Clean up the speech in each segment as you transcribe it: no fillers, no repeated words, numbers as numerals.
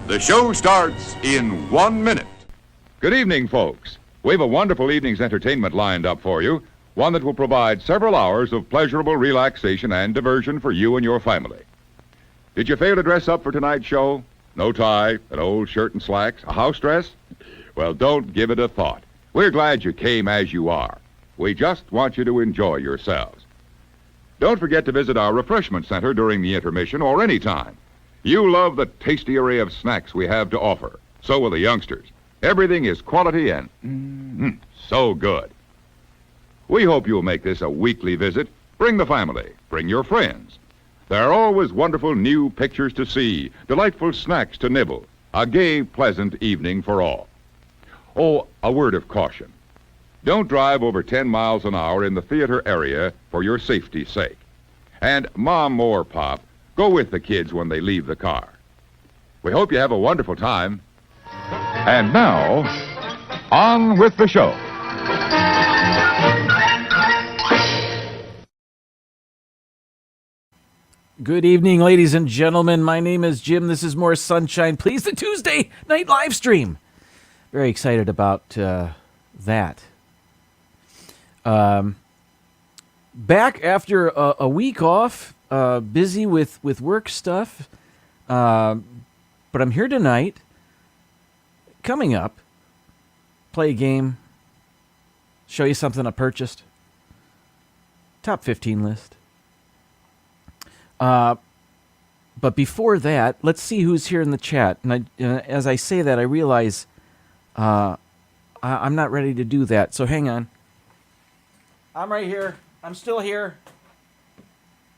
The show starts in 1 minute. Good evening, folks. We have a wonderful evening's entertainment lined up for you, one that will provide several hours of pleasurable relaxation and diversion for you and your family. Did you fail to dress up for tonight's show? No tie, an old shirt and slacks, a house dress? Well, don't give it a thought. We're glad you came as you are. We just want you to enjoy yourselves. Don't forget to visit our refreshment center during the intermission or any time. You love the tasty array of snacks we have to offer. So will the youngsters. Everything is quality and so good. We hope you'll make this a weekly visit. Bring the family. Bring your friends. There are always wonderful new pictures to see, delightful snacks to nibble, a gay, pleasant evening for all. Oh, a word of caution. Don't drive over 10 miles an hour in the theater area for your safety's sake. And Mom or Pop, go with the kids when they leave the car. We hope you have a wonderful time. And now, on with the show. Good evening, ladies and gentlemen. My name is Jim. This is More Sunshine. Please, the Tuesday night live stream. Very excited about that. Back after a week off, busy with work stuff, but I'm here tonight. Coming up, play a game, show you something I purchased. Top 15 list. But before that, let's see who's here in the chat. And as I say that, I realize I'm not ready to do that. So hang on. I'm right here. I'm still here.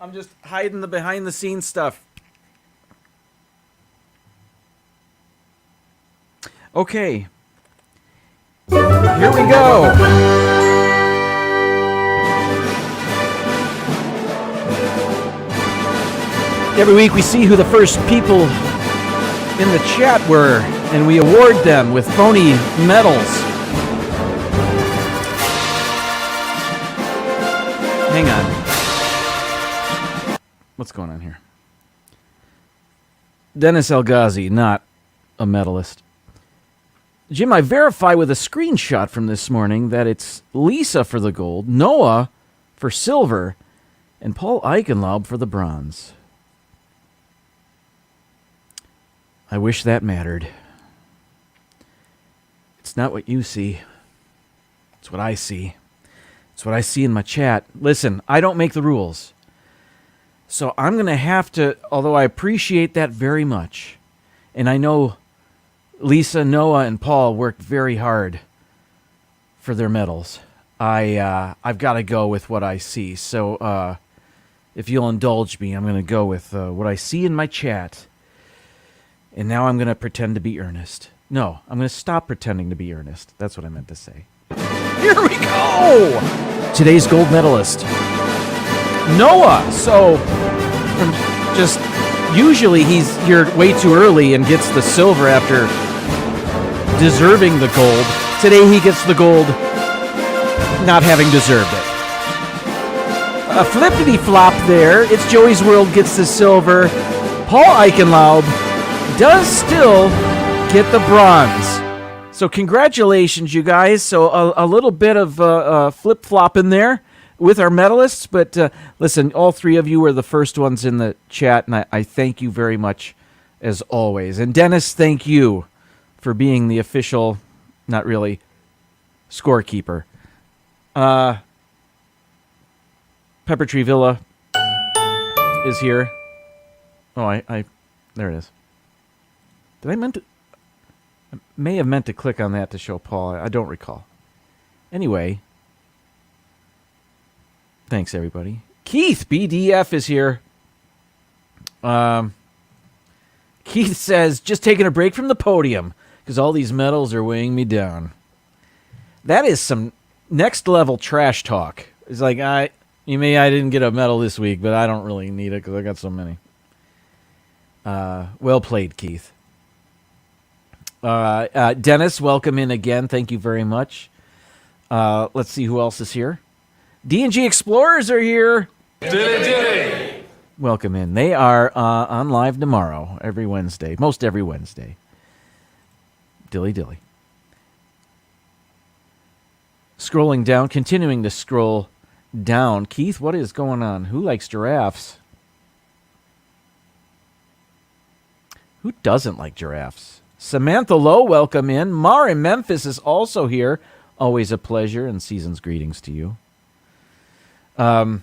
I'm just hiding the behind-the-scenes stuff. Okay. Here we go. Every week we see who the first people in the chat were, and we award them with phony medals. Hang on. What's going on here? Dennis El Ghazi, not a medalist. Jim, I verify with a screenshot from this morning that it's Lisa for the gold, Noah for silver, and Paul Eichenlaub for the bronze. I wish that mattered. It's not what you see. It's what I see. It's what I see in my chat. Listen, I don't make the rules. So I'm going to have to, although I appreciate that very much, and I know Lisa, Noah, and Paul worked very hard for their medals, I've got to go with what I see. So if you'll indulge me, I'm going to go with what I see in my chat. And now I'm going to pretend to be earnest. No, I'm going to stop pretending to be earnest. That's what I meant to say. Here we go! Today's gold medalist, Noah. So, usually he's here way too early and gets the silver after deserving the gold. Today he gets the gold not having deserved it. A flippity-flop there. It's Joey's World gets the silver. Paul Eichenlaub does still get the bronze. So congratulations, you guys. So a little bit of flip-flop in there with our medalists. But listen, all three of you were the first ones in the chat, and I thank you very much as always. And Dennis, thank you for being the official, not really, scorekeeper. Pepper Tree Villa is here. Oh, I there it is. Did I may have meant to click on that to show Paul. I don't recall. Anyway, thanks everybody. Keith BDF is here. Keith says, just taking a break from the podium because all these medals are weighing me down. That is some next level trash talk. It's like, I didn't get a medal this week, but I don't really need it because I got so many. Well played, Keith. Dennis, welcome in again. Thank you very much. Let's see who else is here. D&G Explorers are here. welcome in. They are on live tomorrow, every Wednesday, most every Wednesday. Dilly dilly. Scrolling down, continuing to scroll down. Keith, what is going on? Who likes giraffes? Who doesn't like giraffes? Samantha Lowe, welcome in. Mar in Memphis is also here. Always a pleasure, and season's greetings to you. I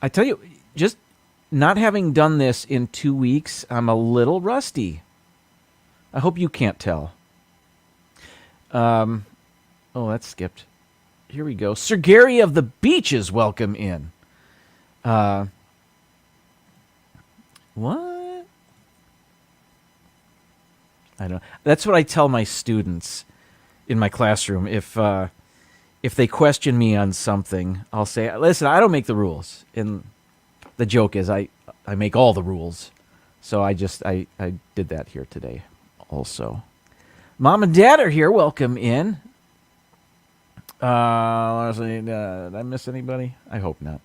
tell you, just not having done this in 2 weeks, I'm a little rusty. I hope you can't tell. Oh, that skipped. Here we go. Sir Gary of the Beaches, welcome in. What? I don't know. That's what I tell my students in my classroom. If they question me on something, I'll say, listen, I don't make the rules. And the joke is I make all the rules. So I did that here today also. Mom and Dad are here. Welcome in. Honestly, did I miss anybody? I hope not.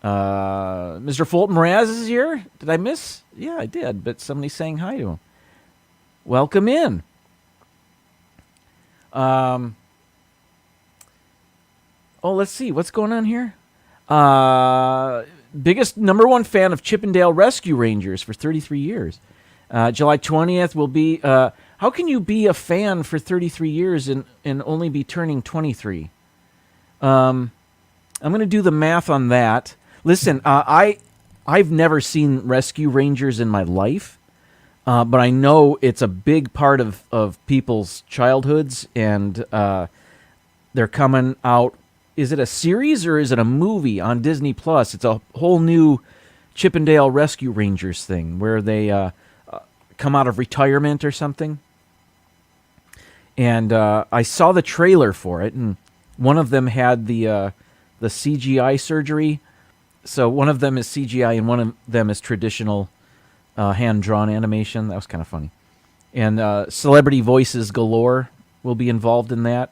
Mr. Fulton Mraz is here. Did I miss? Yeah, I did, but somebody's saying hi to him. Welcome in. Oh, let's see. What's going on here? Biggest number one fan of Chippendale Rescue Rangers for 33 years. July 20th will be... how can you be a fan for 33 years and only be turning 23? I'm going to do the math on that. Listen, I've never seen Rescue Rangers in my life. But I know it's a big part of people's childhoods, and they're coming out. Is it a series or is it a movie on Disney Plus? It's a whole new Chippendale Rescue Rangers thing where they come out of retirement or something. And I saw the trailer for it, and one of them had the CGI surgery. So one of them is CGI, and one of them is traditional hand-drawn animation. That was kind of funny. And celebrity voices galore will be involved in that.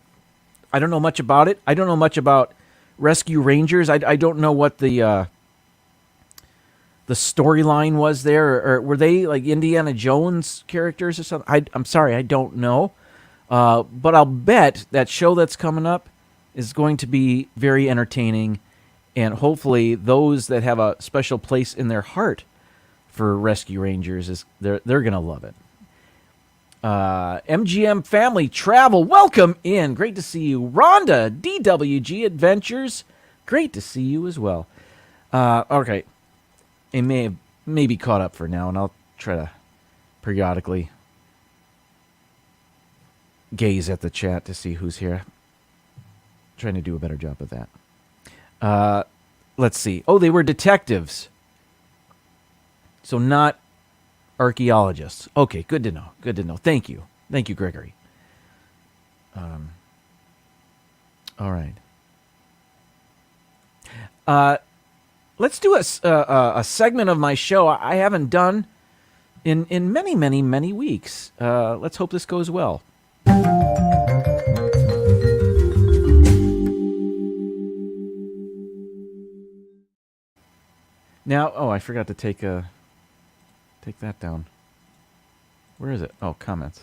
I don't know much about it. I don't know much about Rescue Rangers. I don't know what the storyline was there. Or were they like Indiana Jones characters or something? I'm sorry, I don't know. But I'll bet that show that's coming up is going to be very entertaining. And hopefully those that have a special place in their heart for Rescue Rangers, they're going to love it. MGM Family Travel, welcome in. Great to see you. Rhonda, DWG Adventures, great to see you as well. Okay, it may be caught up for now, and I'll try to periodically gaze at the chat to see who's here. Trying to do a better job of that. Let's see. Oh, they were detectives. So not archaeologists. Okay, good to know. Good to know. Thank you. Thank you, Gregory. All right. Let's do a segment of my show I haven't done in many, many, many weeks. Let's hope this goes well. Now, I forgot to take that down. Where is it? Oh, comments.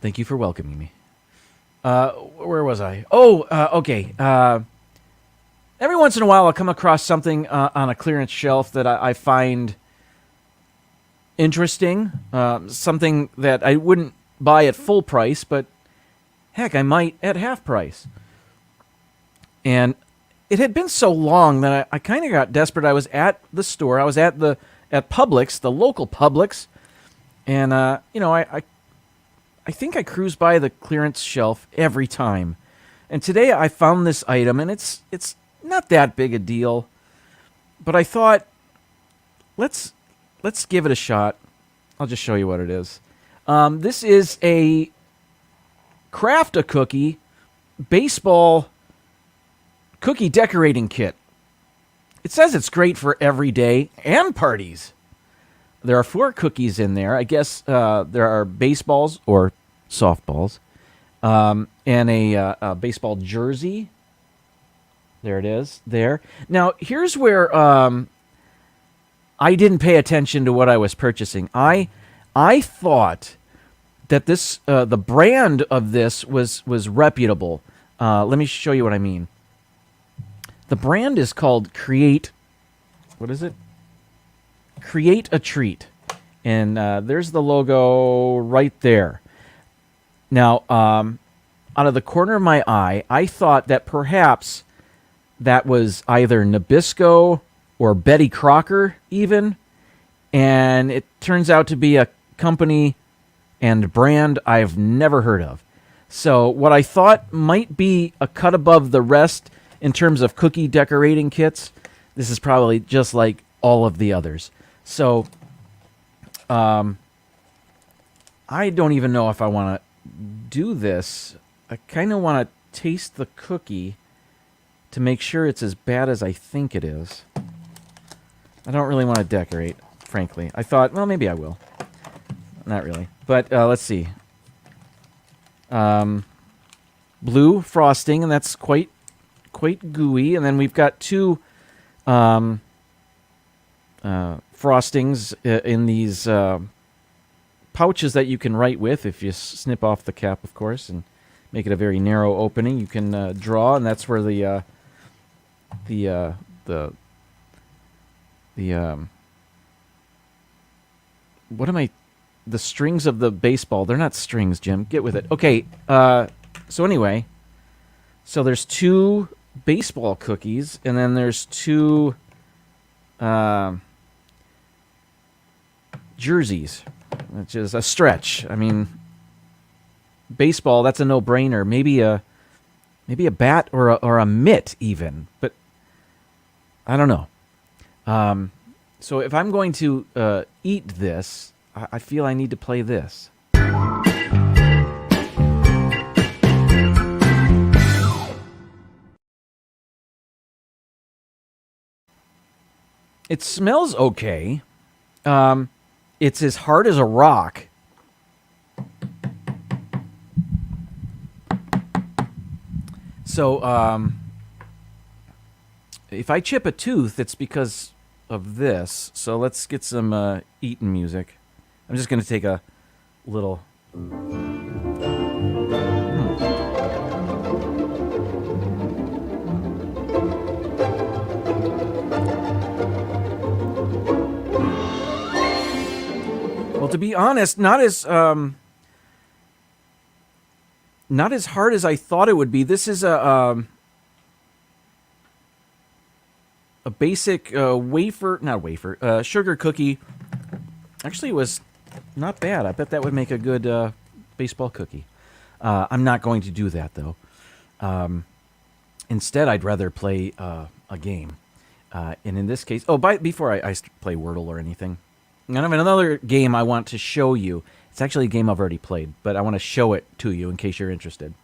Thank you for welcoming me. Where was I? Oh, okay. Every once in a while, I'll come across something on a clearance shelf that I find interesting. Something that I wouldn't buy at full price, but heck, I might at half price. And it had been so long that I kind of got desperate. I was at the store. I was at Publix, the local Publix, and I think I cruise by the clearance shelf every time. And today I found this item, and it's not that big a deal, but I thought let's give it a shot. I'll just show you what it is. This is a Craft-A-Cookie baseball cookie decorating kit. It says it's great for every day and parties. There are 4 cookies in there. I guess there are baseballs or softballs. and a baseball jersey. There it is. There. Now, here's where I didn't pay attention to what I was purchasing. I thought that this the brand of this was reputable. Let me show you what I mean. The brand is called Create. What is it? Create a Treat, and there's the logo right there. Now, out of the corner of my eye, I thought that perhaps that was either Nabisco or Betty Crocker even, and it turns out to be a company and brand I've never heard of. So what I thought might be a cut above the rest in terms of cookie decorating kits, this is probably just like all of the others. So I don't even know if I want to do this. I kind of want to taste the cookie to make sure it's as bad as I think it is. I don't really want to decorate, frankly. I thought, well, maybe I will. Not really. But let's see. Blue frosting, and that's quite gooey. And then we've got two frostings in these pouches that you can write with if you snip off the cap, of course, and make it a very narrow opening. You can draw, and that's where the the strings of the baseball. They're not strings, Jim. Get with it. Okay. So anyway, so there's two baseball cookies, and then there's two jerseys, which is a stretch. I mean, baseball, that's a no-brainer. Maybe a bat or a mitt even, but I don't know. So if I'm going to eat this, I feel I need to play this. It smells okay. It's as hard as a rock. So, if I chip a tooth, it's because of this. So let's get some eating music. I'm just going to take a little... Well, to be honest, not as hard as I thought it would be. This is a basic sugar cookie. Actually, it was not bad. I bet that would make a good baseball cookie. I'm not going to do that, though. Instead, I'd rather play a game. And in this case... before I play Wordle or anything, I have another game I want to show you. It's actually a game I've already played, but I want to show it to you in case you're interested.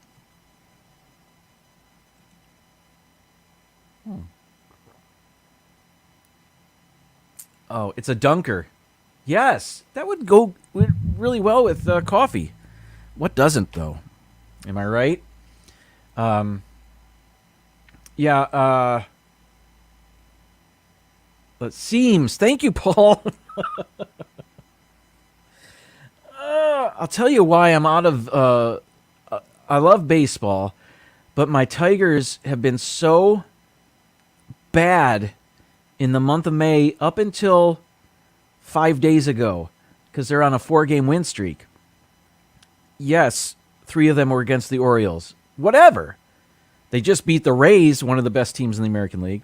Oh, it's a dunker. Yes, that would go really well with coffee. What doesn't, though? Am I right? Yeah, but seems. Thank you, Paul. I'll tell you why I'm out of... I love baseball, but my Tigers have been so bad in the month of May up until 5 days ago because they're on a 4-game win streak. Yes, 3 of them were against the Orioles. Whatever. They just beat the Rays, one of the best teams in the American League.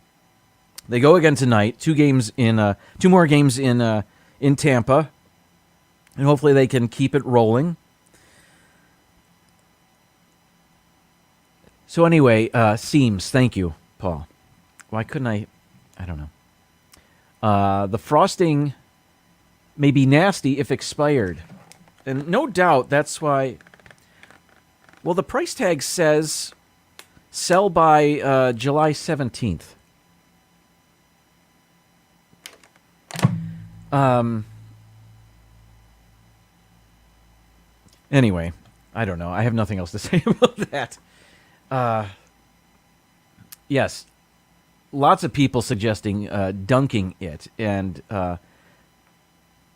They go again tonight. 2 more games in Tampa, and hopefully they can keep it rolling. So anyway, seams. Thank you, Paul. Why couldn't I don't know. The frosting may be nasty if expired. And no doubt that's why... Well, the price tag says sell by July 17th. Anyway, I don't know. I have nothing else to say about that. Yes, lots of people suggesting dunking it, and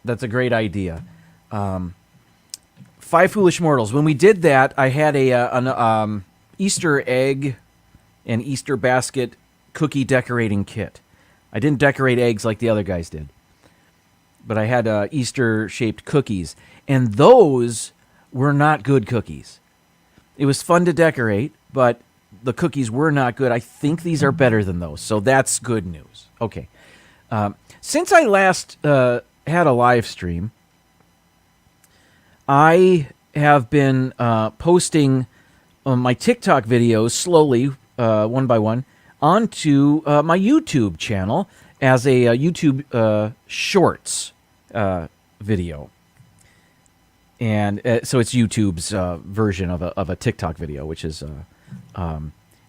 that's a great idea. Five Foolish Mortals. When we did that, I had an Easter egg and Easter basket cookie decorating kit. I didn't decorate eggs like the other guys did, but I had Easter-shaped cookies, and those were not good cookies. It was fun to decorate, but the cookies were not good. I think these are better than those, so that's good news. Okay. Since I last had a live stream, I have been posting my TikTok videos slowly, one by one, onto my YouTube channel as a YouTube Shorts video. And so it's YouTube's version of a TikTok video, which is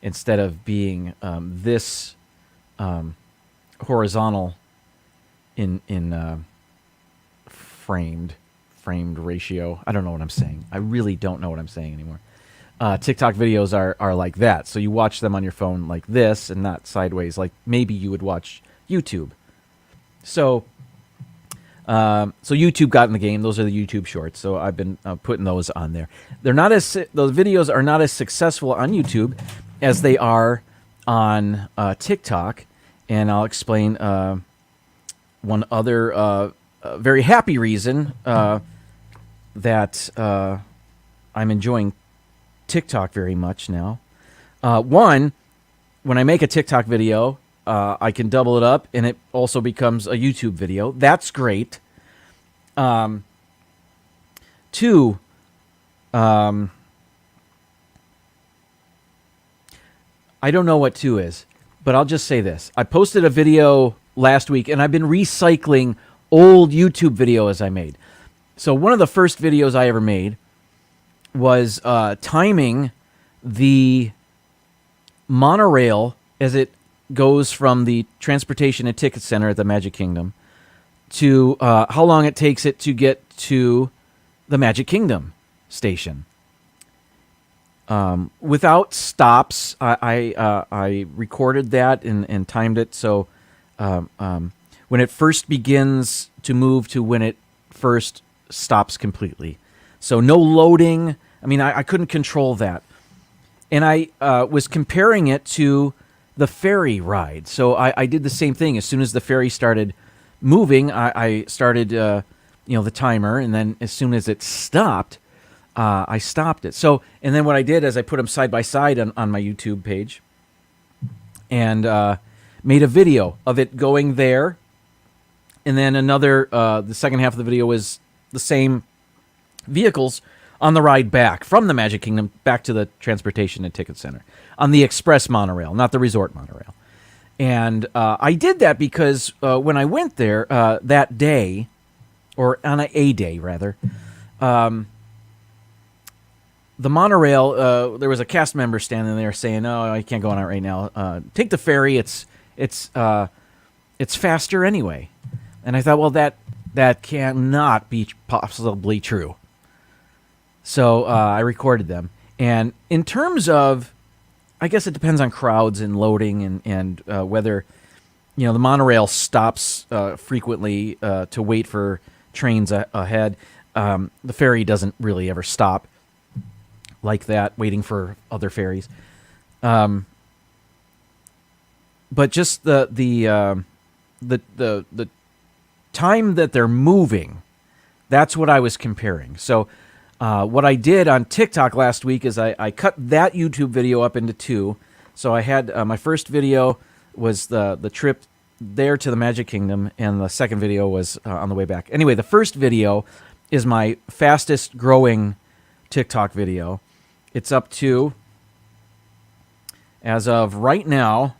instead of being this horizontal in framed ratio. I don't know what I'm saying. I really don't know what I'm saying anymore. TikTok videos are like that. So you watch them on your phone like this and not sideways like maybe you would watch YouTube. So YouTube got in the game. Those are the YouTube shorts. So I've been putting those on there. Those videos are not as successful on YouTube as they are on TikTok. And I'll explain one other very happy reason that I'm enjoying TikTok very much now. One, when I make a TikTok video, I can double it up, and it also becomes a YouTube video. That's great. Two, I don't know what two is, but I'll just say this. I posted a video last week, and I've been recycling old YouTube videos I made. So one of the first videos I ever made was timing the monorail as it goes from the transportation and ticket center at the Magic Kingdom to how long it takes it to get to the Magic Kingdom station. Without stops, I recorded that and timed it so when it first begins to move to when it first stops completely. So no loading. I mean, I couldn't control that. And I was comparing it to the ferry ride. So I did the same thing. As soon as the ferry started moving, I started the timer. And then as soon as it stopped, I stopped it. So, and then what I did is I put them side by side on my YouTube page and made a video of it going there. And then the second half of the video was the same vehicles on the ride back from the Magic Kingdom back to the transportation and ticket center on the express monorail, not the resort monorail. And I did that because when I went there that day, or on a day rather, the monorail, there was a cast member standing there saying, "Oh, I can't go on it right now. Take the ferry. It's faster anyway." And I thought, well, that cannot be possibly true. So I recorded them. And in terms of, I guess it depends on crowds and loading and whether, the monorail stops frequently to wait for trains ahead. The ferry doesn't really ever stop like that, waiting for other ferries. But just the time that they're moving, that's what I was comparing. So what I did on TikTok last week is I cut that YouTube video up into two. So I had my first video was the trip there to the Magic Kingdom, and the second video was on the way back. Anyway, the first video is my fastest growing TikTok video. It's up to, as of right now,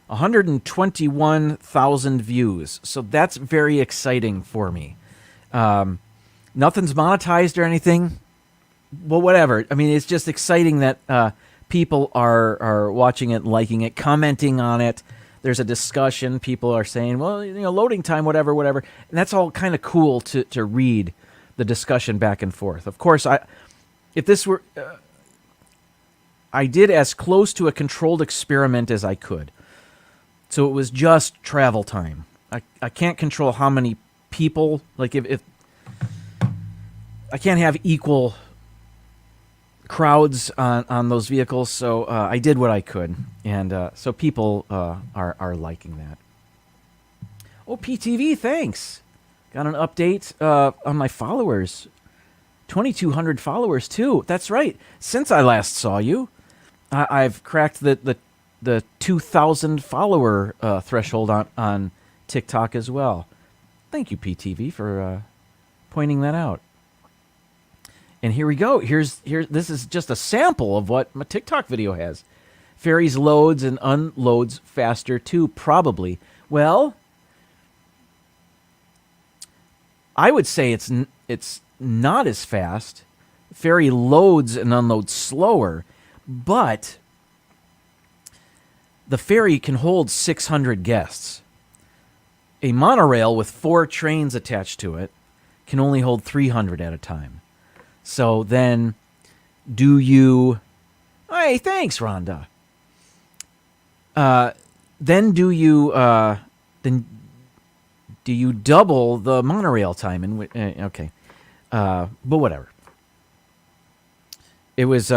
121,000 views. So that's very exciting for me. Nothing's monetized or anything. Well, whatever. I mean, it's just exciting that people are watching it, liking it, commenting on it. There's a discussion. People are saying, well, loading time, whatever. And that's all kind of cool to read. the discussion back and forth. Of course, if this were, I did as close to a controlled experiment as I could. So it was just travel time. I can't control how many people, like if I can't have equal crowds on those vehicles, so I did what I could, and so people are liking that. Oh, PTV, thanks. Got an update on my followers. 2,200 followers too. That's right. Since I last saw you, I've cracked the 2,000 follower threshold on TikTok as well. Thank you, PTV, for pointing that out. And here we go. This is just a sample of what my TikTok video has. Ferries loads and unloads faster too, probably. Well, I would say it's not as fast. Ferry loads and unloads slower, but the ferry can hold 600 guests. A monorail with 4 trains attached to it can only hold 300 at a time. So then, do you... Hey, thanks, Rhonda. Then do you... Then do you double the monorail time? Okay. But whatever. It was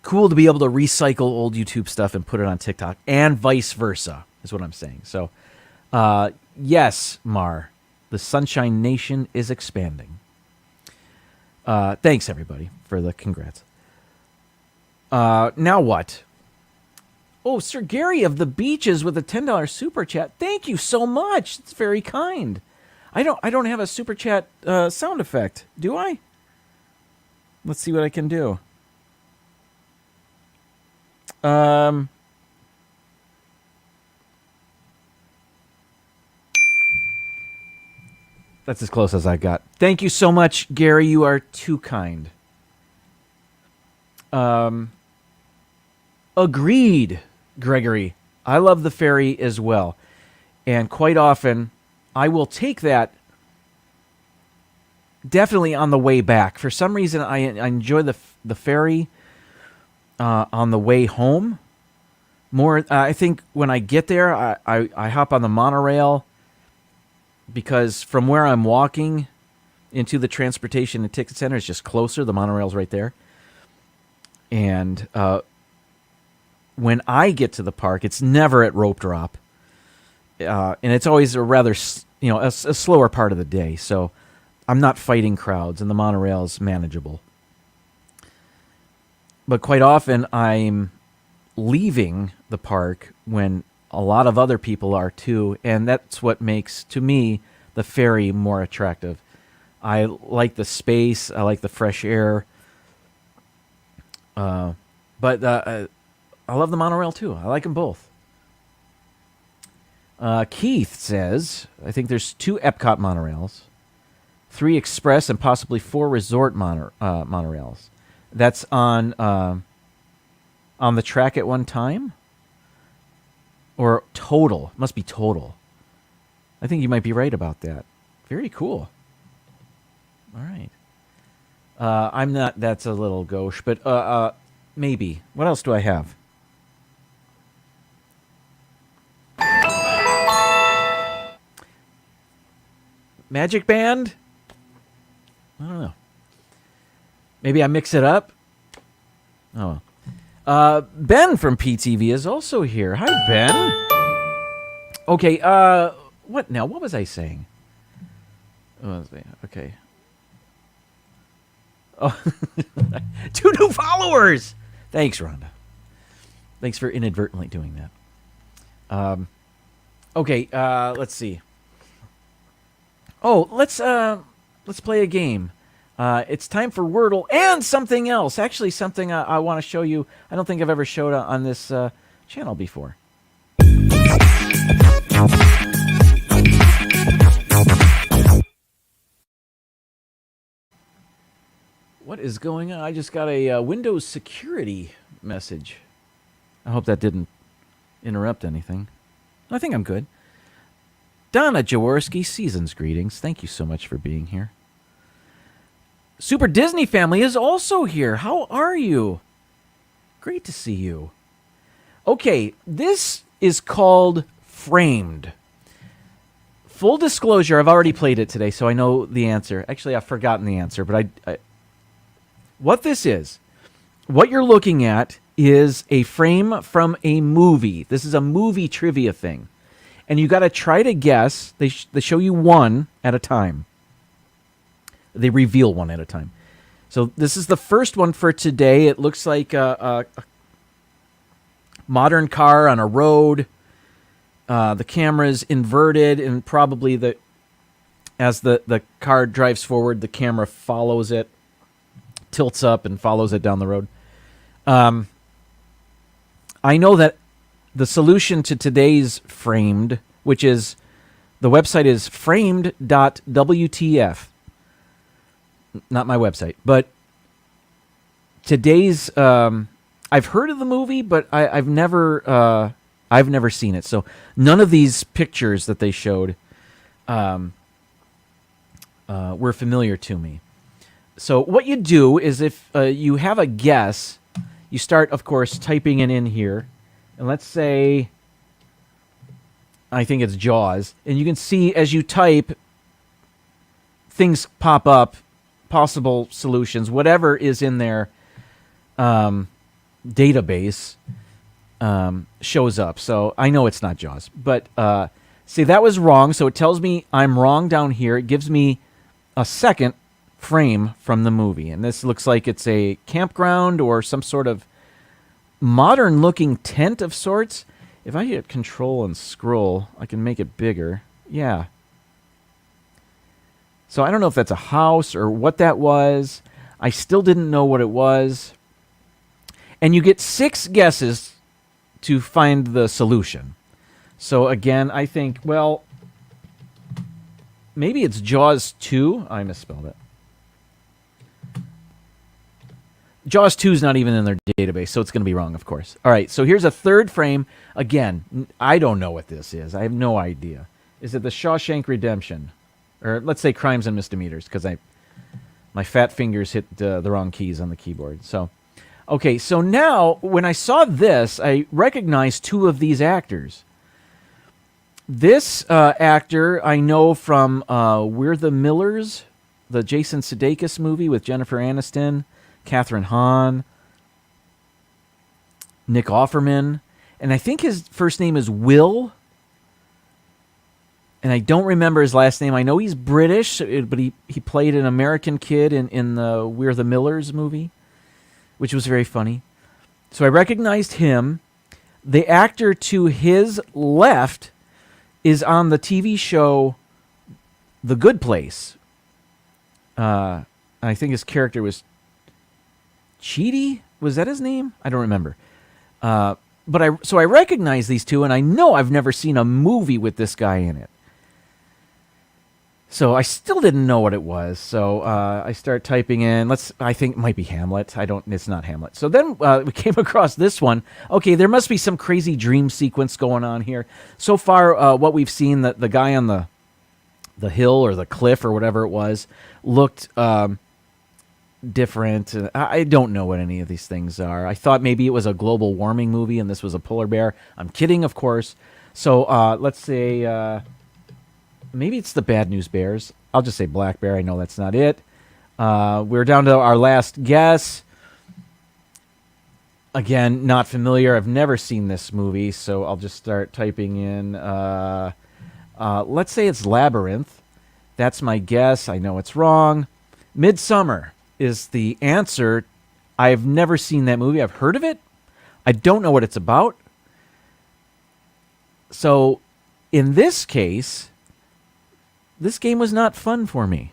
cool to be able to recycle old YouTube stuff and put it on TikTok, and vice versa, is what I'm saying. So, yes, Mar, the Sunshine Nation is expanding. Thanks, everybody, for the congrats. Now what? Oh, Sir Gary of the Beaches with a $10 super chat. Thank you so much. It's very kind. I don't have a super chat sound effect, do I? Let's see what I can do. That's as close as I got. Thank you so much, Gary. You are too kind. Agreed, Gregory. I love the ferry as well. And quite often, I will take that definitely on the way back. For some reason, I enjoy the ferry on the way home more. I think when I get there, I hop on the monorail, because from where I'm walking into the transportation and ticket center is just closer. The monorail's right there. And when I get to the park, it's never at rope drop. And it's always a rather, a slower part of the day. So I'm not fighting crowds, and the monorail is manageable. But quite often I'm leaving the park when a lot of other people are too, and that's what makes, to me, the ferry more attractive. I like the space, I like the fresh air, but I love the monorail too. I like them both. Keith says, I think there's 2 Epcot monorails, 3 express, and possibly 4 resort monorails. That's on the track at one time? Or total. Must be total. I think you might be right about that. Very cool. All right. I'm not... That's a little gauche, but maybe. What else do I have? Magic Band? I don't know. Maybe I mix it up? Oh, well. Ben from PTV is also here. Hi, Ben. Okay, what now? What was I saying? Okay. Oh, 2 new followers! Thanks, Rhonda. Thanks for inadvertently doing that. Okay, let's see. Oh, let's play a game. It's time for Wordle and something else. Actually, something I want to show you. I don't think I've ever showed on this channel before. What is going on? I just got a Windows security message. I hope that didn't interrupt anything. I think I'm good. Donna Jaworski, season's greetings. Thank you so much for being here. Super Disney family is also here. How are you? Great to see you. Okay, this is called Framed. Full disclosure, I've already played it today, so I know the answer. Actually, I've forgotten the answer, but what this is, what you're looking at is a frame from a movie. This is a movie trivia thing. And you got to try to guess. They show you one at a time. They reveal one at a time. So this is the first one for today. It looks like a modern car on a road. The camera's inverted, and probably as the car drives forward, the camera follows it, tilts up, and follows it down the road. I know that the solution to today's Framed, which is, the website is framed.wtf. Not my website, but today's, I've heard of the movie, but I've never seen it. So none of these pictures that they showed were familiar to me. So what you do is, if you have a guess, you start, of course, typing it in here. And let's say, I think it's Jaws. And you can see as you type, things pop up, possible solutions, whatever is in their database shows up. So I know it's not Jaws. But see, that was wrong. So it tells me I'm wrong down here. It gives me a second frame from the movie. And this looks like it's a campground or some sort of modern-looking tent of sorts. If I hit Control and scroll, I can make it bigger. Yeah. So I don't know if that's a house or what that was. I still didn't know what it was. And you get 6 guesses to find the solution. So again, I think, well, maybe it's Jaws 2. I misspelled it. Jaws 2 is not even in their database, so it's going to be wrong, of course. All right, so here's a third frame. Again, I don't know what this is. I have no idea. Is it the Shawshank Redemption? Or let's say Crimes and Misdemeanors, because my fat fingers hit the wrong keys on the keyboard. So, okay, so now when I saw this, I recognized 2 of these actors. This actor I know from We're the Millers, the Jason Sudeikis movie with Jennifer Aniston, Catherine Hahn, Nick Offerman, and I think his first name is Will, and I don't remember his last name. I know he's British, but he played an American kid in the We're the Millers movie, which was very funny. So I recognized him. The actor to his left is on the TV show The Good Place. I think his character was Cheedy? Was that his name? I don't remember. So I recognize these 2, and I know I've never seen a movie with this guy in it. So I still didn't know what it was. So I start typing in. I think it might be Hamlet. It's not Hamlet. So then we came across this one. Okay, there must be some crazy dream sequence going on here. So far, what we've seen, the guy on the hill or the cliff or whatever it was looked different. I don't know what any of these things are. I thought maybe it was a global warming movie and this was a polar bear. I'm kidding, of course. So let's say maybe it's the Bad News Bears. I'll just say Black Bear. I know that's not it. We're down to our last guess. Again, not familiar. I've never seen this movie, so I'll just start typing in. Let's say it's Labyrinth. That's my guess. I know it's wrong. Midsummer is the answer. I've never seen that movie. I've heard of it. I don't know what it's about. So, in this case, this game was not fun for me.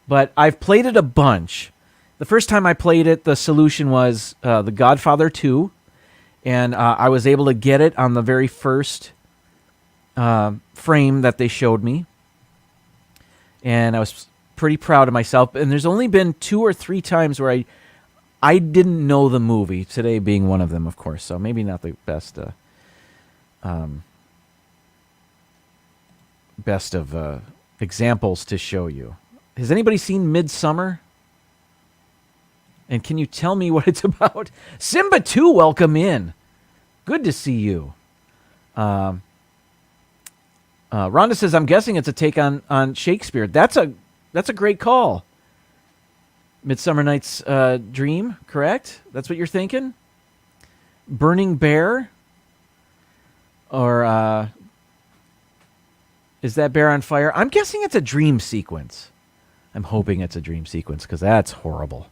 But I've played it a bunch. The first time I played it, the solution was The Godfather 2. And I was able to get it on the very first frame that they showed me. And I was pretty proud of myself. And there's only been 2 or 3 times where I didn't know the movie, today being one of them, of course. So maybe not the best best of examples to show you. Has anybody seen Midsummer? And can you tell me what it's about? Simba 2, welcome in. Good to see you. Rhonda says, I'm guessing it's a take on Shakespeare. That's a great call. Midsummer Night's Dream, correct? That's what you're thinking? Burning Bear? Or is that bear on fire? I'm guessing it's a dream sequence. I'm hoping it's a dream sequence because that's horrible.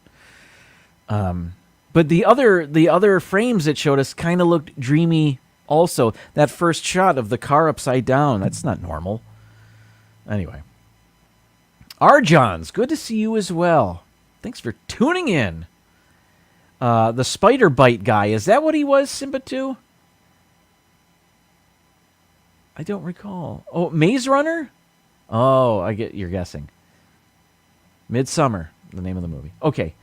But the other frames it showed us kind of looked dreamy also. That first shot of the car upside down, that's not normal. Anyway. Arjons, good to see you as well. Thanks for tuning in. The spider bite guy, is that what he was, Simba 2? I don't recall. Oh, Maze Runner? Oh, I get you're guessing. Midsummer, the name of the movie. Okay.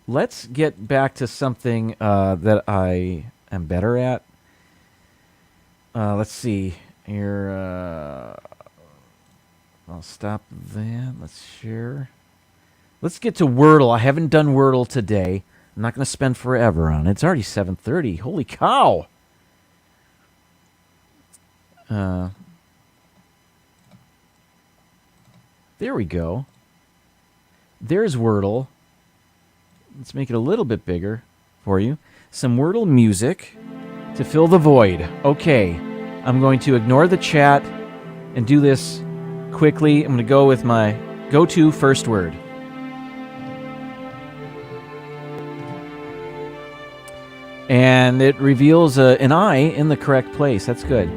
Let's get back to something that I am better at. Let's see. Here, I'll stop that. Let's share. Let's get to Wordle. I haven't done Wordle today. I'm not going to spend forever on it. It's already 7:30. Holy cow. There we go. There's Wordle. Let's make it a little bit bigger for you. Some Wordle music to fill the void. Okay. I'm going to ignore the chat and do this quickly. I'm going to go with my go-to first word. And it reveals an I in the correct place. That's good.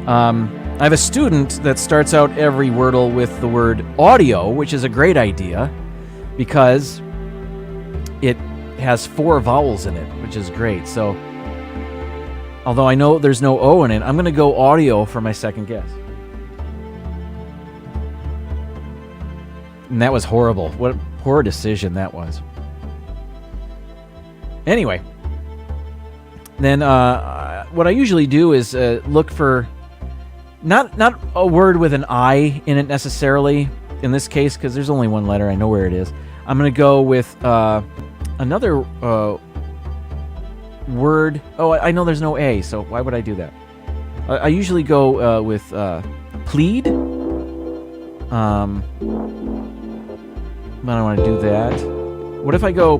I have a student that starts out every Wordle with the word audio, which is a great idea because it has 4 vowels in it, which is great. So, although I know there's no O in it, I'm going to go audio for my second guess. And that was horrible. What a poor decision that was. Anyway, then what I usually do is look for not a word with an I in it necessarily, in this case, because there's only one letter. I know where it is. I'm going to go with another word. Oh, I know there's no A, so why would I do that? I usually go with plead. But I don't want to do that. What if I go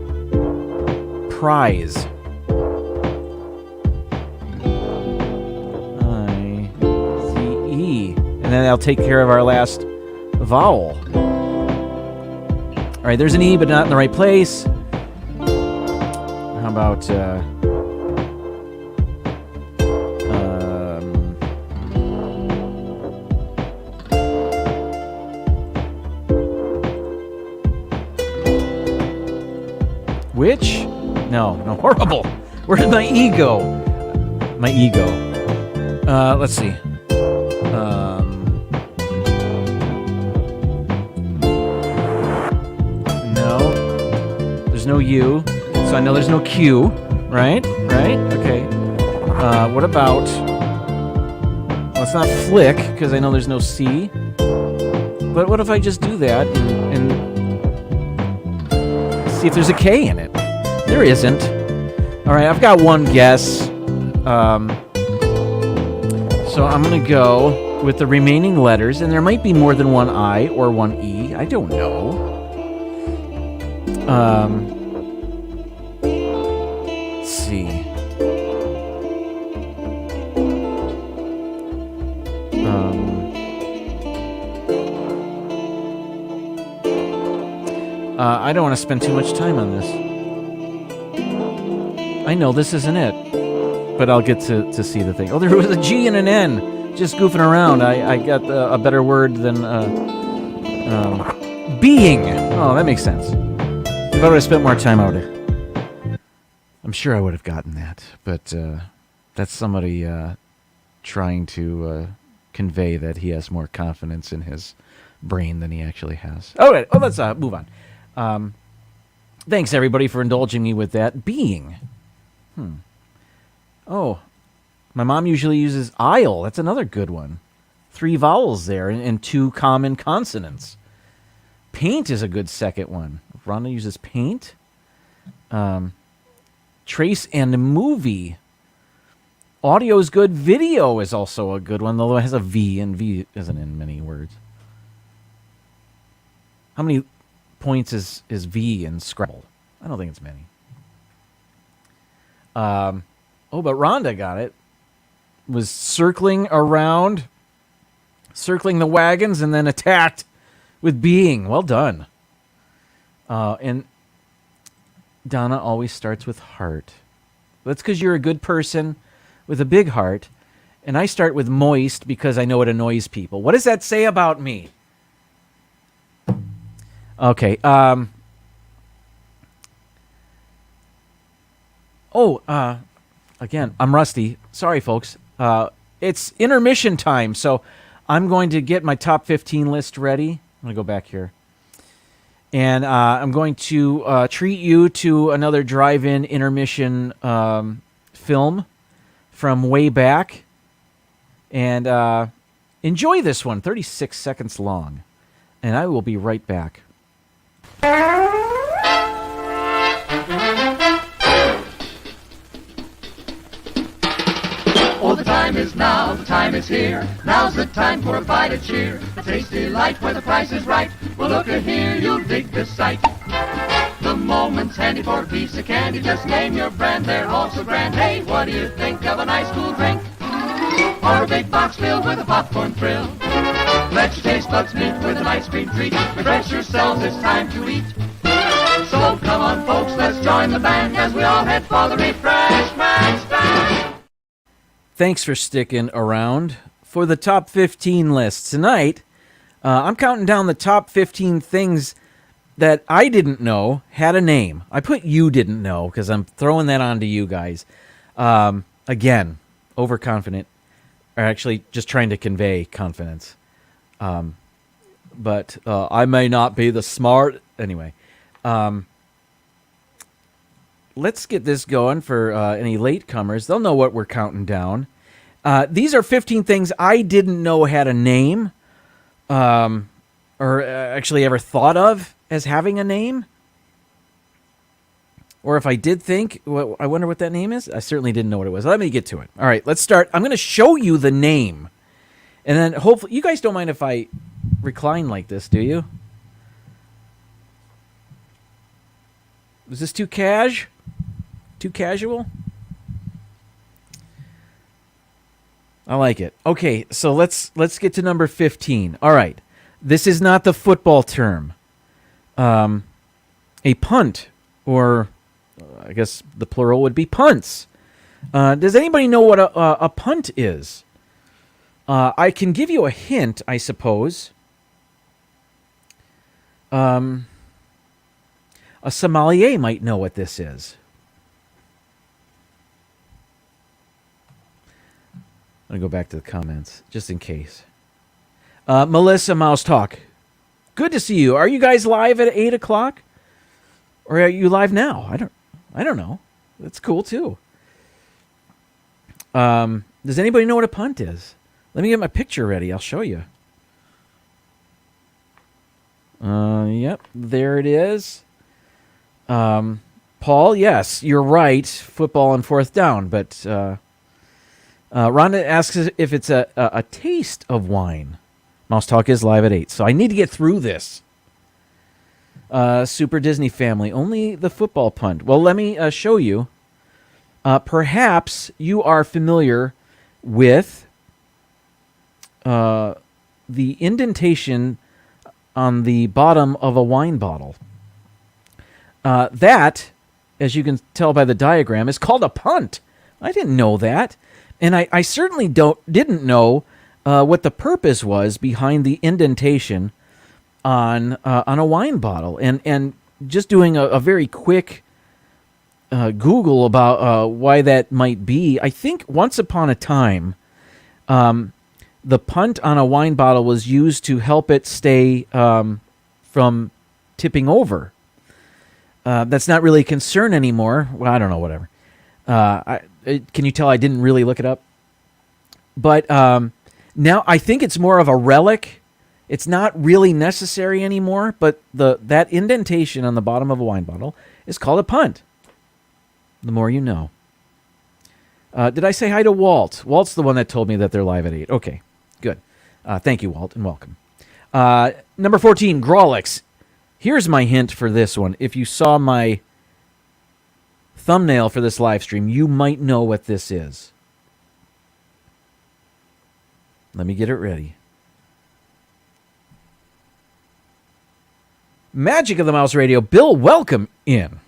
prize? I-Z-E. And then I'll take care of our last vowel. All right, there's an E, but not in the right place. How about... Which? No, horrible. Where did my ego? My ego. Let's see. No. There's no U. So I know there's no Q. Right? Okay. What about... Well, it's not flick, because I know there's no C. But what if I just do that and see if there's a K in it? There isn't. All right, I've got one guess. So I'm going to go with the remaining letters, and there might be more than one I or one E. I don't know. Let's see. I don't want to spend too much time on this. I know this isn't it, but I'll get to see the thing. Oh, there was a G and an N. Just goofing around. I got a better word than being. Oh, that makes sense. If I would have spent more time, I would have. I'm sure I would have gotten that, but that's somebody trying to convey that he has more confidence in his brain than he actually has. All right. Oh, let's move on. Thanks, everybody, for indulging me with that. Being. Oh, my mom usually uses aisle. That's another good one. 3 vowels there and 2 common consonants. Paint is a good second one. Rhonda uses paint. Trace and movie. Audio is good. Video is also a good one, although it has a V, and V isn't in many words. How many points is V in Scrabble? I don't think it's many. But Rhonda got it. Was circling around, circling the wagons, and then attacked with being. Well done. And Donna always starts with heart. That's because you're a good person with a big heart. And I start with moist because I know it annoys people. What does that say about me? Okay. Again, I'm rusty. Sorry, folks. It's intermission time, so I'm going to get my top 15 list ready. I'm going to go back here. And I'm going to treat you to another drive-in intermission film from way back. And enjoy this one, 36 seconds long. And I will be right back. Oh, the time is now, the time is here. Now's the time for a bite of cheer. A tasty light where the price is right. Well, look at here, you'll dig the sight. The moment's handy for a piece of candy. Just name your brand, they're all so grand. Hey, what do you think of a nice cool drink? Or a big box filled with a popcorn thrill? Let your taste buds meet with an ice cream treat. Refresh yourselves, it's time to eat. So come on, folks, let's join the band as we all head for the refreshment stand. Thanks for sticking around for the top 15 list. Tonight, I'm counting down the top 15 things that I didn't know had a name. I put you didn't know because I'm throwing that on to you guys. Again, overconfident, or actually just trying to convey confidence. But I may not be the smart. Anyway, let's get this going for any latecomers. They'll know what we're counting down. These are 15 things I didn't know had a name, or actually ever thought of as having a name. Or if I did think, well, I wonder what that name is. I certainly didn't know what it was. Let me get to it. All right, let's start. I'm going to show you the name. And then hopefully, you guys don't mind if I recline like this, do you? Was this too cash? Too casual? I like it. Okay, so let's get to number 15. All right. This is not the football term. A punt, or I guess the plural would be punts. Does anybody know what a punt is? I can give you a hint, I suppose. A sommelier might know what this is. I'm going to go back to the comments, just in case. Melissa Mouse Talk. Good to see you. Are you guys live at 8 o'clock? Or are you live now? I don't know. That's cool, too. Does anybody know what a punt is? Let me get my picture ready. I'll show you. Yep, there it is. Paul, yes, you're right. Football on fourth down, but Rhonda asks if it's a taste of wine. Mouse Talk is live at 8, so I need to get through this. Super Disney family, only the football punt. Well, let me show you. Perhaps you are familiar with the indentation on the bottom of a wine bottle. That, as you can tell by the diagram, is called a punt. I didn't know that. And I certainly didn't know what the purpose was behind the indentation on a wine bottle. And just doing a very quick Google about why that might be, I think once upon a time, the punt on a wine bottle was used to help it stay from tipping over. That's not really a concern anymore. Well, I don't know, whatever. Can you tell I didn't really look it up? But now I think it's more of a relic It's not really necessary anymore, but that indentation on the bottom of a wine bottle is called a punt. The more you know. Did I say hi to Walt? Walt's the one that told me that they're live at 8. Okay, good. Thank you, Walt, and welcome. Number 14, Grawlix. Here's my hint for this one. If you saw my thumbnail for this live stream, you might know what this is. Let me get it ready. Magic of the Mouse Radio. Bill, welcome in.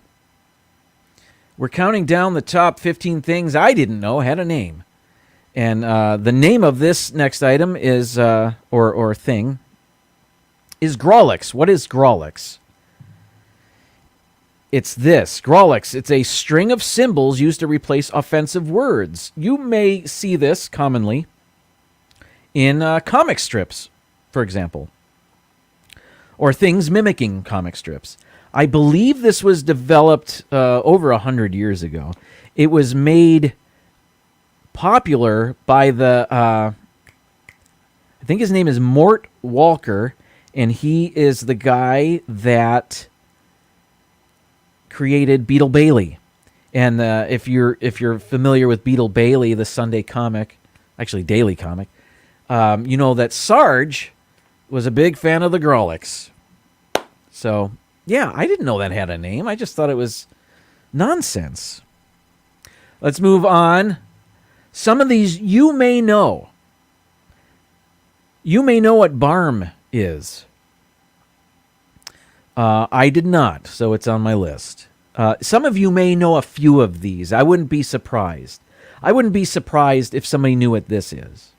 We're counting down the top 15 things I didn't know had a name. And the name of this next item is, or thing, is Grawlix. What is Grawlix? It's this. Grawlix, it's a string of symbols used to replace offensive words. You may see this commonly in comic strips, for example, or things mimicking comic strips. I believe this was developed over 100 years ago. It was made popular by the, I think his name is Mort Walker, and he is the guy that created Beetle Bailey. And if you're familiar with Beetle Bailey, the Sunday comic, actually daily comic, you know that Sarge was a big fan of the Grawlix. So, yeah, I didn't know that had a name. I just thought it was nonsense. Let's move on. Some of these you may know. You may know what barm is. I did not, so it's on my list. Some of you may know a few of these. I wouldn't be surprised. I wouldn't be surprised if somebody knew what this is.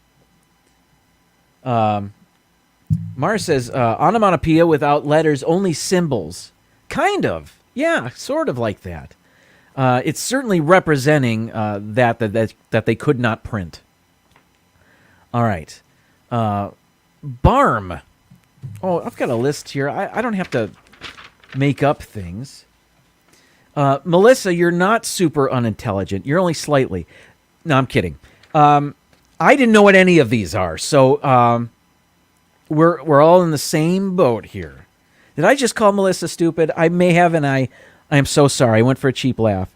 Mara says, onomatopoeia without letters, only symbols. Kind of. Yeah, sort of like that. It's certainly representing that they could not print. All right. Barm. Oh, I've got a list here. I don't have to make up things. Melissa, you're not super unintelligent. You're only slightly. No, I'm kidding. I didn't know what any of these are, so we're all in the same boat here. Did I just call Melissa stupid? I may have, and I am so sorry. I went for a cheap laugh,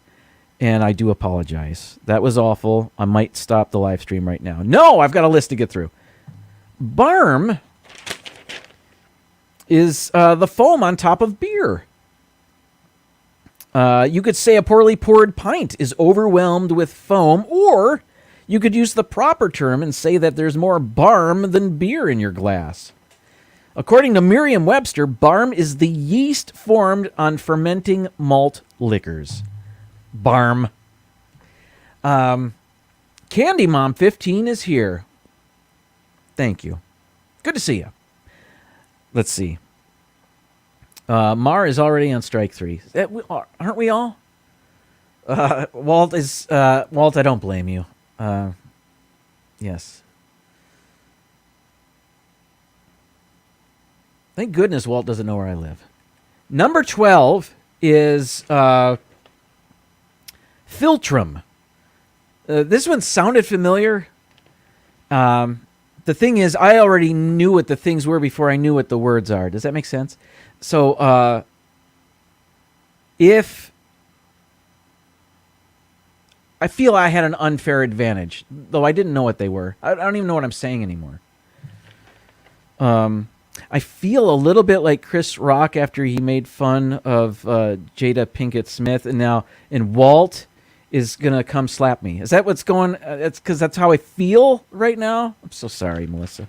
and I do apologize. That was awful. I might stop the live stream right now. No, I've got a list to get through. Barm is the foam on top of beer. You could say a poorly poured pint is overwhelmed with foam, or you could use the proper term and say that there's more barm than beer in your glass. According to Merriam-Webster, barm is the yeast formed on fermenting malt liquors. Barm. Candy Mom 15 is here. Thank you. Good to see you. Let's see. Mar is already on strike 3. Aren't we all? Walt, I don't blame you. Yes. Thank goodness Walt doesn't know where I live. Number 12 is Philtrum. This one sounded familiar. The thing is, I already knew what the things were before I knew what the words are. Does that make sense? So, if I feel I had an unfair advantage, though I didn't know what they were. I don't even know what I'm saying anymore. I feel a little bit like Chris Rock after he made fun of Jada Pinkett Smith, and Walt is gonna come slap me. Is that what's going? It's because that's how I feel right now. I'm so sorry, Melissa.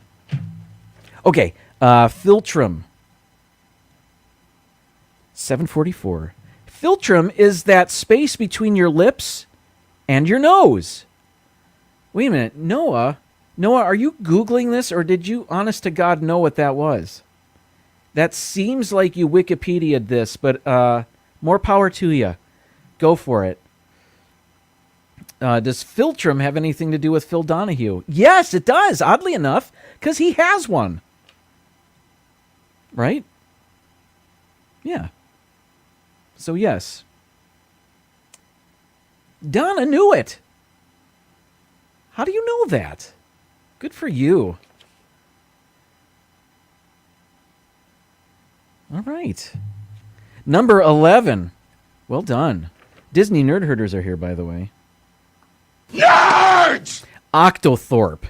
Okay, Philtrum. 744. Philtrum is that space between your lips and your nose. Wait a minute, Noah, are you Googling this, or did you, honest to God, know what that was? That seems like you Wikipedia'd this, but more power to you. Go for it. Does Philtrum have anything to do with Phil Donahue? Yes, it does, oddly enough, because he has one. Right? Yeah. So, yes. Donna knew it. How do you know that? Good for you. All right. Number 11. Well done. Disney Nerd Herders are here, by the way. Nerds! Octothorpe.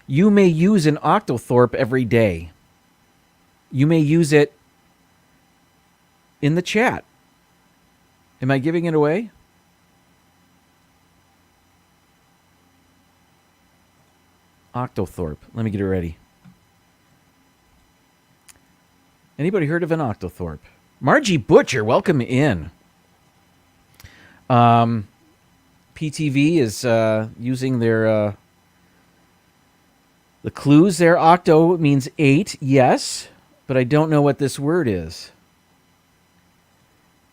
You may use an octothorpe every day. You may use it in the chat. Am I giving it away? Octothorpe. Let me get it ready. Anybody heard of an octothorpe? Margie Butcher, welcome in. PTV is using their the clues there. Octo means 8, yes, but I don't know what this word is.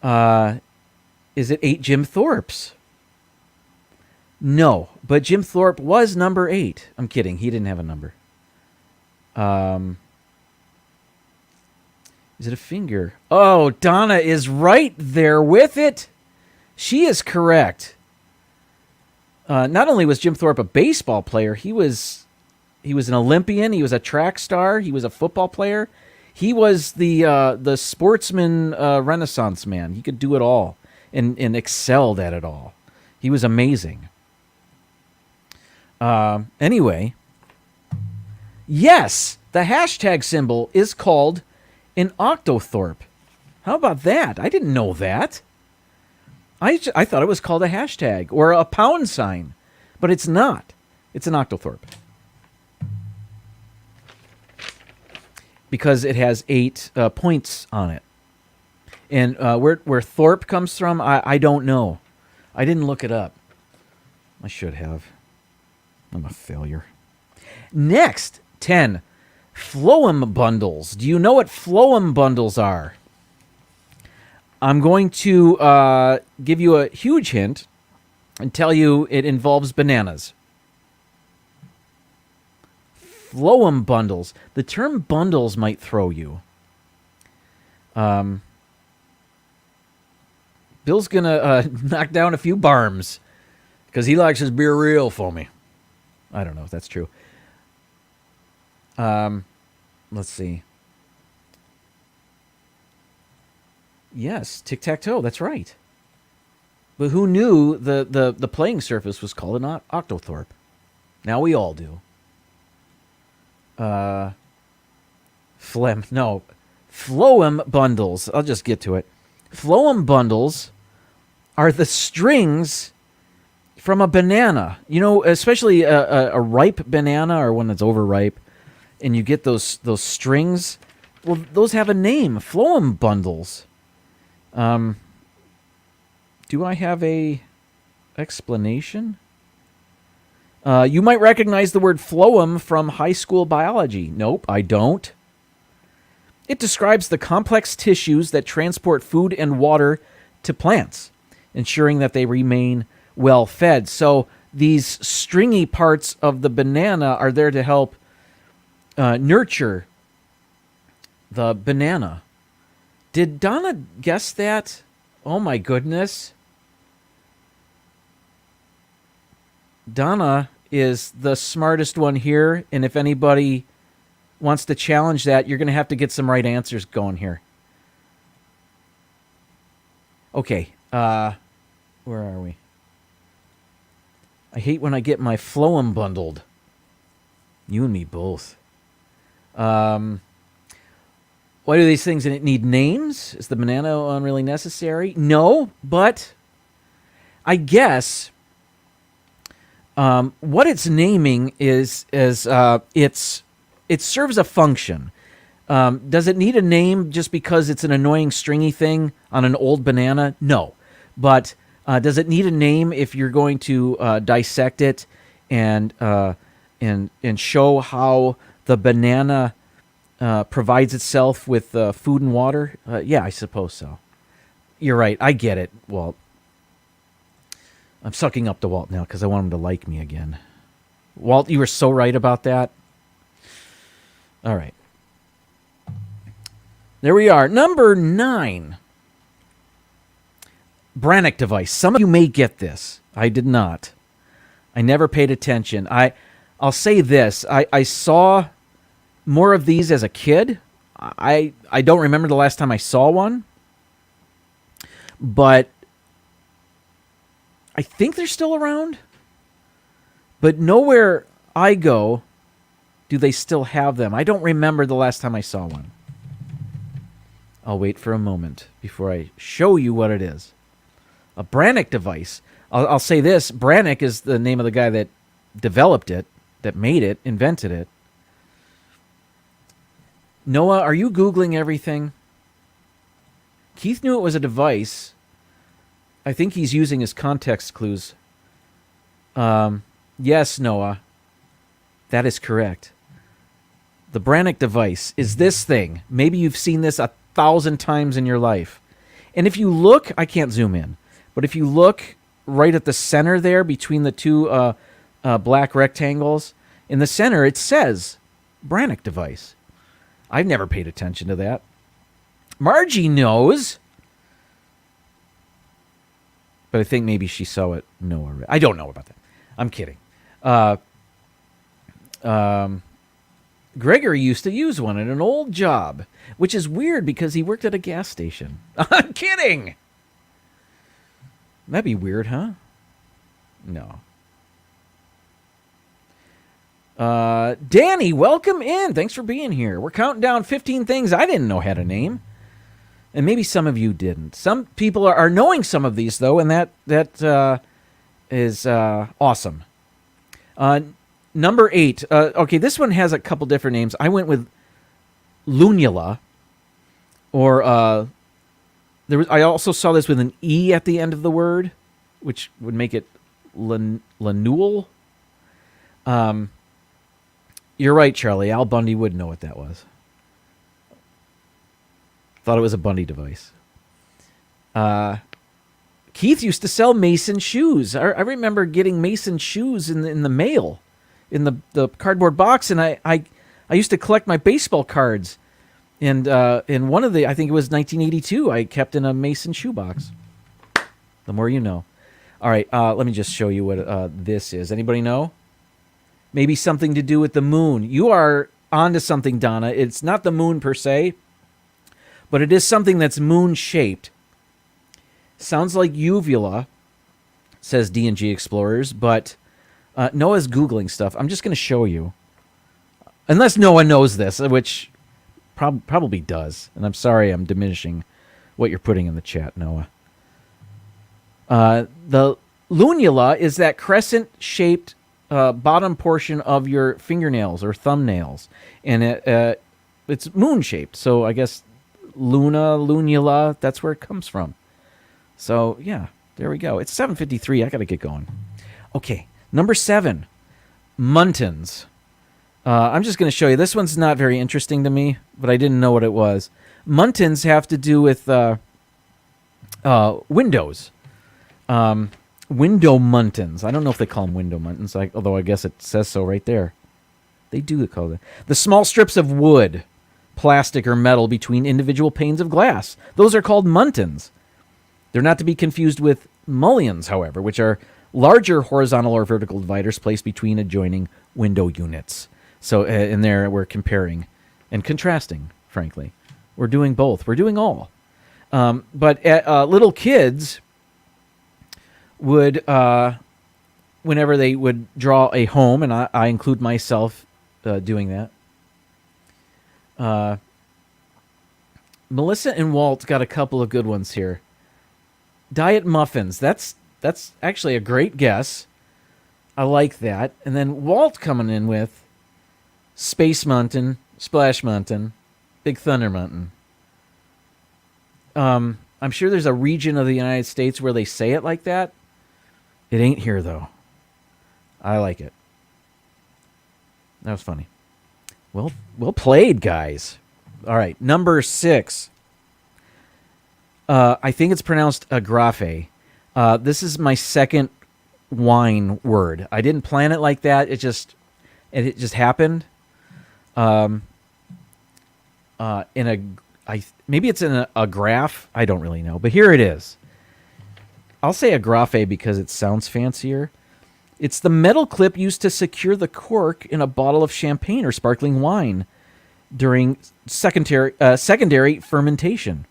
Is it 8 Jim Thorpes? No, but Jim Thorpe was number 8. I'm kidding. He didn't have a number. Is it a finger? Oh, Donna is right there with it. She is correct. Not only was Jim Thorpe a baseball player, he was an Olympian. He was a track star. He was a football player. He was the sportsman Renaissance man. He could do it all and excelled at it all. He was amazing. Anyway, yes, the hashtag symbol is called an octothorpe. How about that? I didn't know that. I thought it was called a hashtag or a pound sign, but it's not. It's an octothorpe. Because it has 8 points on it. And where Thorpe comes from, I don't know. I didn't look it up. I should have. I'm a failure. Next, 10. Phloem bundles. Do you know what phloem bundles are? I'm going to give you a huge hint and tell you it involves bananas. Phloem bundles. The term bundles might throw you. Bill's going to knock down a few barms because he likes his beer real foamy. I don't know if that's true. Let's see. Yes, tic-tac-toe, that's right. But who knew the playing surface was called an octothorpe? Now we all do. Phloem bundles. I'll just get to it. Phloem bundles are the strings from a banana. You know, especially a ripe banana or one that's overripe, and you get those strings. Well, those have a name. Phloem bundles. Do I have a explanation? You might recognize the word phloem from high school biology. Nope, I don't. It describes the complex tissues that transport food and water to plants, ensuring that they remain well fed. So these stringy parts of the banana are there to help nurture the banana. Did Donna guess that? Oh my goodness. Donna is the smartest one here, and if anybody wants to challenge that, you're going to have to get some right answers going here. Okay, where are we? I hate when I get my phloem bundled. You and me both. Why do these things need names? Is the banana one really necessary? No, but I guess what it's naming is it serves a function. Does it need a name just because it's an annoying stringy thing on an old banana? No. But does it need a name if you're going to dissect it and show how the banana provides itself with food and water? Yeah, I suppose so. You're right. I get it, Walt. I'm sucking up to Walt now because I want him to like me again. Walt, you were so right about that. All right. There we are. Number 9. Brannick device. Some of you may get this. I did not. I never paid attention. I'll say this. I saw more of these as a kid I don't remember the last time I saw one, but I think they're still around. But nowhere I go do they still have them. I don't remember the last time I saw one. I'll wait for a moment before I show you what it is. A Brannick device. I'll say this. Brannick is the name of the guy that developed it, that made it, invented it. Noah, are you Googling everything? Keith knew it was a device. I think he's using his context clues. Yes, Noah. That is correct. The Brannick device is this thing. Maybe you've seen this 1,000 times in your life. And if you look, I can't zoom in, but if you look right at the center there between the two black rectangles, in the center it says Brannick device. I've never paid attention to that. Margie knows. But I think maybe she saw it. No, I don't know about that. I'm kidding. Gregory used to use one at an old job, which is weird because he worked at a gas station. I'm kidding. That'd be weird, huh? No. Danny, welcome in. Thanks for being here. We're counting down 15 things I didn't know had a name. And maybe some of you didn't. Some people are knowing some of these, though, and that is awesome. Number 8. Okay, this one has a couple different names. I went with lunula, or I also saw this with an E at the end of the word, which would make it lanule. You're right, Charlie. Al Bundy would know what that was. Thought it was a Bundy device. Keith used to sell Mason shoes. I remember getting Mason shoes in the mail, in the cardboard box, and I used to collect my baseball cards. And in one of the, I think it was 1982, I kept in a Mason shoebox. The more you know. All right, let me just show you what this is. Anybody know? Maybe something to do with the moon. You are onto something, Donna. It's not the moon per se, but it is something that's moon-shaped. Sounds like uvula, says D&G Explorers, but Noah's Googling stuff. I'm just going to show you. Unless Noah knows this, which probably does. And I'm sorry I'm diminishing what you're putting in the chat, Noah. The lunula is that crescent-shaped bottom portion of your fingernails or thumbnails. And it's moon-shaped, so I guess lunula, that's where it comes from. So, yeah, there we go. It's 7:53. I got to get going. Okay, number 7, muntins. I'm just going to show you. This one's not very interesting to me, but I didn't know what it was. Muntins have to do with windows. Window muntins. I don't know if they call them window muntins, although I guess it says so right there. They do call it. The small strips of wood, plastic, or metal between individual panes of glass. Those are called muntins. They're not to be confused with mullions, however, which are larger horizontal or vertical dividers placed between adjoining window units. So in there, we're comparing and contrasting, frankly. We're doing both. We're doing all. But little kids would, whenever they would draw a home, and I include myself doing that. Melissa and Walt got a couple of good ones here. Diet muffins. That's actually a great guess. I like that. And then Walt coming in with Space Mountain, Splash Mountain, Big Thunder Mountain. I'm sure there's a region of the United States where they say it like that. It ain't here, though. I like it. That was funny. Well played, guys. All right, number 6. I think it's pronounced agrafe. This is my second wine word. I didn't plan it like that. It just happened. Maybe it's in a graph. I don't really know, but here it is. I'll say agrafe because it sounds fancier. It's the metal clip used to secure the cork in a bottle of champagne or sparkling wine. during secondary fermentation.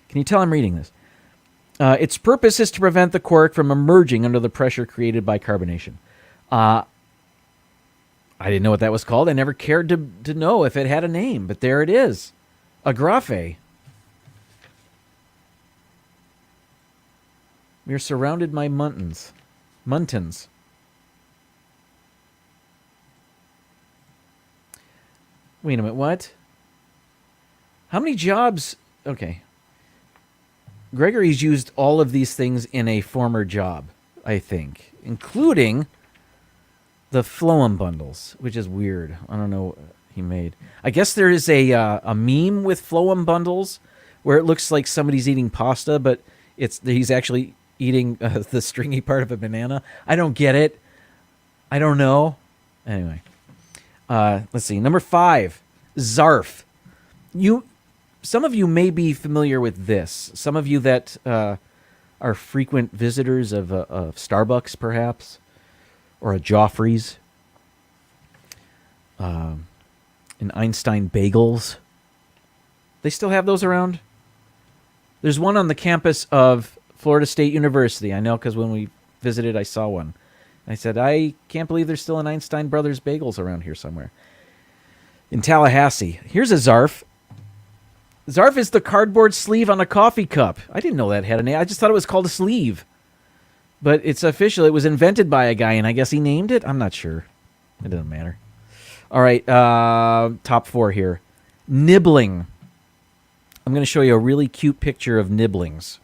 Can you tell I'm reading this? Its purpose is to prevent the cork from emerging under the pressure created by carbonation. I didn't know what that was called. I never cared to know if it had a name, but there it is. Agrafe. We are surrounded by muntins. Wait a minute, what? How many jobs? Okay. Gregory's used all of these things in a former job, I think, including the phloem bundles, which is weird. I don't know what he made. I guess there is a meme with phloem bundles where it looks like somebody's eating pasta, but he's actually eating the stringy part of a banana. I don't get it. I don't know. Anyway, let's see. Number 5, Zarf. Some of you may be familiar with this. Some of you that are frequent visitors of Starbucks, perhaps, or a Joffrey's, and Einstein Bagels. They still have those around? There's one on the campus of Florida State University. I know because when we visited, I saw one. I said, I can't believe there's still an Einstein Brothers Bagels around here somewhere. In Tallahassee. Here's a Zarf. Zarf is the cardboard sleeve on a coffee cup. I didn't know that had a name. I just thought it was called a sleeve. But it's official. It was invented by a guy, and I guess he named it? I'm not sure. It doesn't matter. All right, top 4 here. Nibbling. I'm going to show you a really cute picture of nibblings.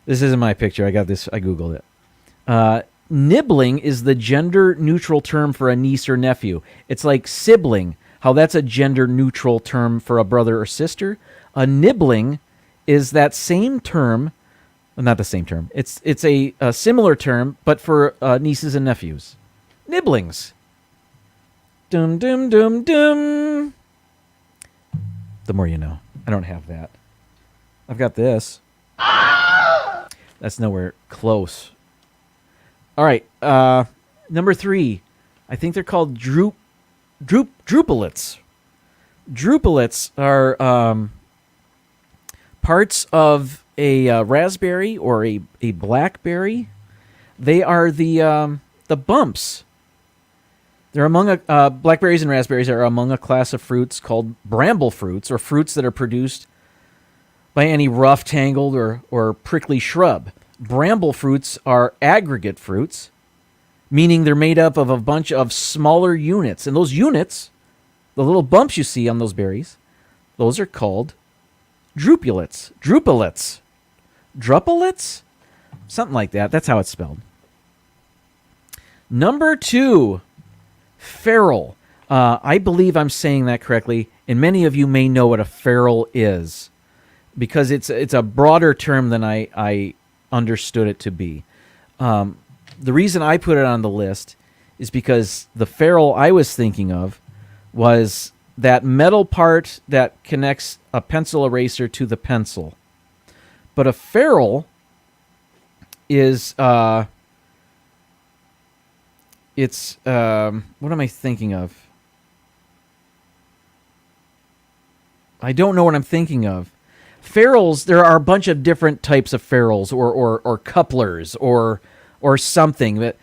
This isn't my picture. I got this. I Googled it. Nibbling is the gender-neutral term for a niece or nephew. It's like sibling, how that's a gender-neutral term for a brother or sister. A nibbling is that same term, well, not the same term. It's a similar term, but for nieces and nephews. Nibblings. Dum, dum, dum, dum. The more you know. I don't have that. I've got this. That's nowhere close. All right. Number 3. I think they're called drupelets. Drupelets are parts of a raspberry or a blackberry. They are the bumps. They're among blackberries and raspberries are among a class of fruits called bramble fruits, or fruits that are produced by any rough, tangled, or prickly shrub. Bramble fruits are aggregate fruits, meaning they're made up of a bunch of smaller units. And those units, the little bumps you see on those berries, those are called drupelets. Drupelets? Something like that. That's how it's spelled. Number 2, feral. I believe I'm saying that correctly, and many of you may know what a feral is, because it's a broader term than I understood it to be. The reason I put it on the list is because the ferrule I was thinking of was that metal part that connects a pencil eraser to the pencil. But a ferrule is what am I thinking of? I don't know what I'm thinking of. Ferrules, there are a bunch of different types of ferrules or couplers or something that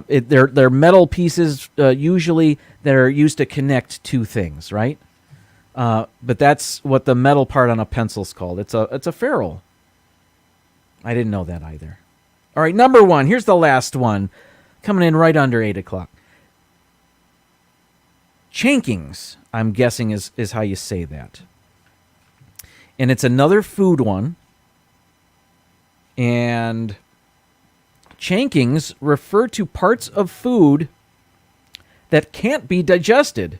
they're metal pieces usually that are used to connect two things, right? But that's what the metal part on a pencil's called. It's a ferrule. I didn't know that either. All right, number 1. Here's the last one, coming in right under 8 o'clock. Chankings, I'm guessing is how you say that. And it's another food one. And chankings refer to parts of food that can't be digested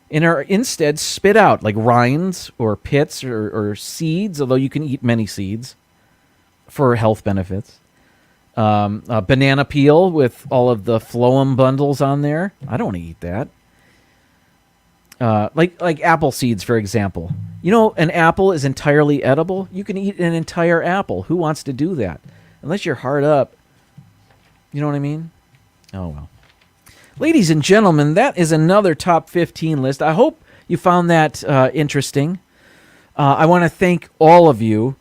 and are instead spit out, like rinds or pits or seeds, although you can eat many seeds for health benefits. A banana peel with all of the phloem bundles on there. I don't want to eat that. Like apple seeds, for example. You know, an apple is entirely edible. You can eat an entire apple. Who wants to do that? Unless you're hard up. You know what I mean? Oh, well. Ladies and gentlemen, that is another top 15 list. I hope you found that interesting. I want to thank all of you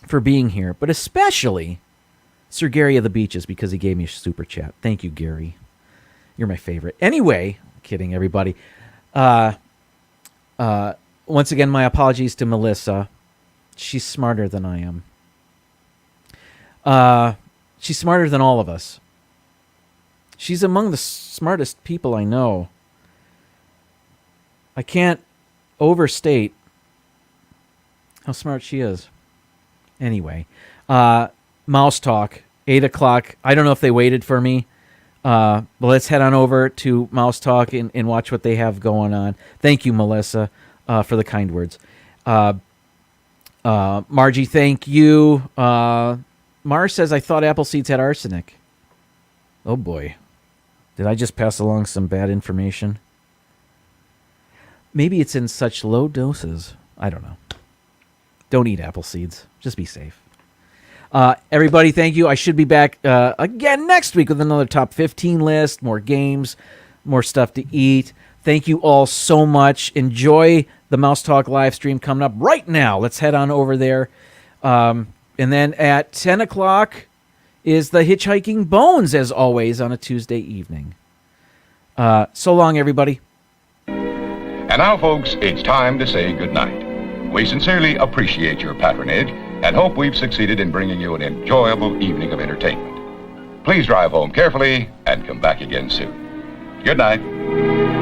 for being here, but especially Sir Gary of the Beaches, because he gave me a super chat. Thank you, Gary. You're my favorite. Anyway, kidding, everybody. Once again, my apologies to Melissa. She's smarter than I am. She's smarter than all of us. She's among the smartest people I know. I can't overstate how smart she is. Anyway, Mouse Talk, 8 o'clock. I don't know if they waited for me, but let's head on over to Mouse Talk and watch what they have going on. Thank you, Melissa, for the kind words. Margie, thank you. Mar says, I thought apple seeds had arsenic. Oh, boy. Did I just pass along some bad information? Maybe it's in such low doses. I don't know. Don't eat apple seeds. Just be safe. Everybody, thank you. I should be back again next week with another top 15 list, more games, more stuff to eat. Thank you all so much. Enjoy the Mouse Talk live stream coming up right now. Let's head on over there. And then at 10 o'clock is the Hitchhiking Bones, as always, on a Tuesday evening. So long, everybody. And now, folks, it's time to say goodnight. We sincerely appreciate your patronage and hope we've succeeded in bringing you an enjoyable evening of entertainment. Please drive home carefully and come back again soon. Good night.